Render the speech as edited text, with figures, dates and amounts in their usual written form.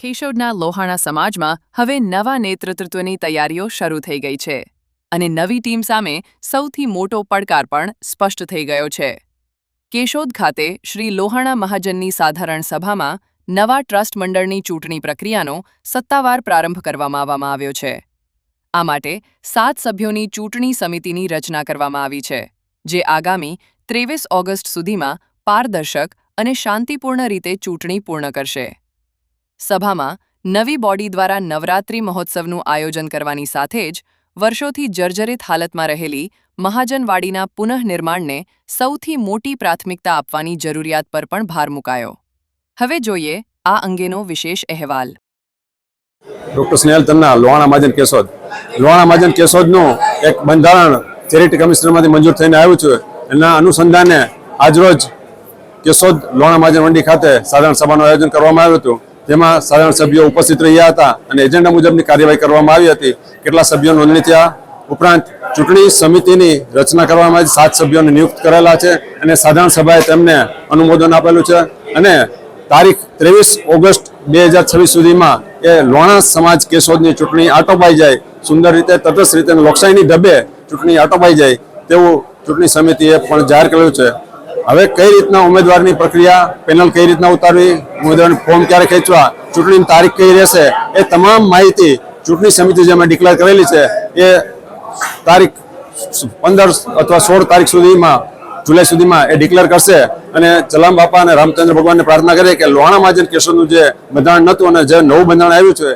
કેશોદના લોહાણા સમાજમાં હવે નવા નેતૃત્વની તૈયારીઓ શરૂ થઈ ગઈ છે અને નવી ટીમ સામે સૌથી મોટો પડકાર પણ સ્પષ્ટ થઈ ગયો છે। કેશોદ ખાતે શ્રી લોહાણા મહાજનની સાધારણ સભામાં નવા ટ્રસ્ટ મંડળની ચૂંટણી પ્રક્રિયાનો સત્તાવાર પ્રારંભ કરવામાં આવ્યો છે। આ માટે 7 સભ્યોની ચૂંટણી સમિતિની રચના કરવામાં આવી છે, જે આગામી 23 ઓગસ્ટ સુધીમાં પારદર્શક અને શાંતિપૂર્ણ રીતે ચૂંટણી પૂર્ણ કરશે। સભામાં નવી બોડી દ્વારા નવરાત્રિ મહોત્સવનું આયોજન કરવાની સાથે જ વર્ષોથી જર્જરિત હાલતમાં રહેલી મહાજનવાડીના પુનઃનિર્માણને સૌથી મોટી પ્રાથમિકતા આપવાની જરૂરિયાત પર પણ ભાર મુકાયો। હવે જોઈએ આ અંગેનો વિશેષ અહેવાલ। ડોક્ટર સ્નેહલ તન્ના, લોહાણા મહાજન કેશોદ। લોહાણા મહાજન કેશોદનું એક બંધારણ ચેરિટી કમિશનરમાંથી મંજૂર થઈને આવ્યું છે। એના અનુસંધાને આજરોજ કેશોદ લોહાણા મહાજન મંડી ખાતે સાધારણ સભાનું આયોજન કરવામાં આવ્યું હતું, જેમાં સાધારણ સભ્યો ઉપસ્થિત રહ્યા હતા અને એજન્ડા મુજબની કાર્યવાહી કરવામાં આવી હતી। કેટલા સભ્યો નોંધણી થયા ઉપરાંત ચૂંટણી સમિતિની રચના કરવામાં આવી, 7 સભ્યોને નિયુક્ત કરેલા છે અને સાધારણ સભાએ તેમને અનુમોદન આપેલું છે અને તારીખ 23 ઓગસ્ટ 2026 સુધીમાં એ લોહાણા સમાજ કેશોદની ચૂંટણી આટોપાઈ જાય, સુંદર રીતે તટસ્થ રીતે લોકશાહીની ઢબે ચૂંટણી આટોપાઈ જાય તેવું ચૂંટણી સમિતિએ પણ જાહેર કરેલું છે। હવે કઈ રીતના ઉમેદવારની પ્રક્રિયા, પેનલ કઈ રીતના ઉતારવી, ઉમેદવારની ફોર્મ ક્યારે ખેંચવા, ચૂંટણીની તારીખ કઈ રહેશે, એ તમામ માહિતી ચૂંટણી સમિતિ જે અમે ડિક્લેર કરેલી છે એ તારીખ 15 અથવા 16 તારીખ સુધીમાં, જુલાઈ સુધીમાં એ ડિક્લેર કરશે અને ચલામ બાપા અને રામચંદ્ર ભગવાનને પ્રાર્થના કરીએ કે લોહાણા મહાજન કેશોદનું જે બંધારણ નહોતું અને જે નવું બંધારણ આવ્યું છે